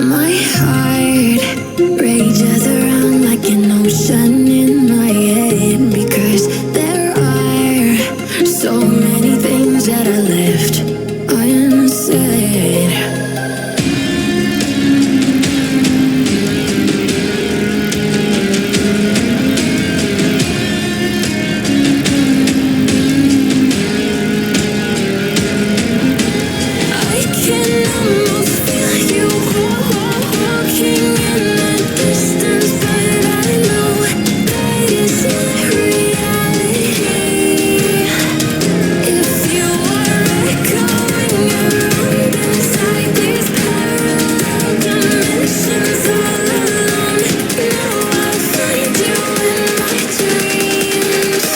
My heart rages around like an ocean in my head, because there are so many things that I left unsaid. I can almost feel you walking in the distance, but I know that it's not reality. If you are echoing around inside these parallel dimensions all alone, now I'll find you in my dreams.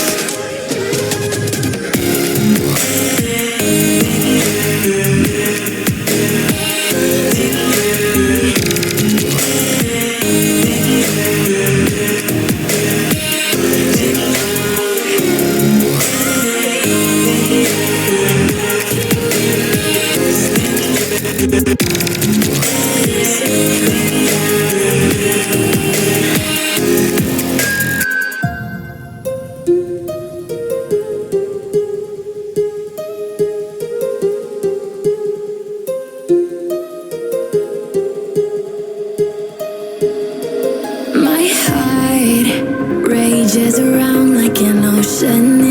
My heart rages around like an ocean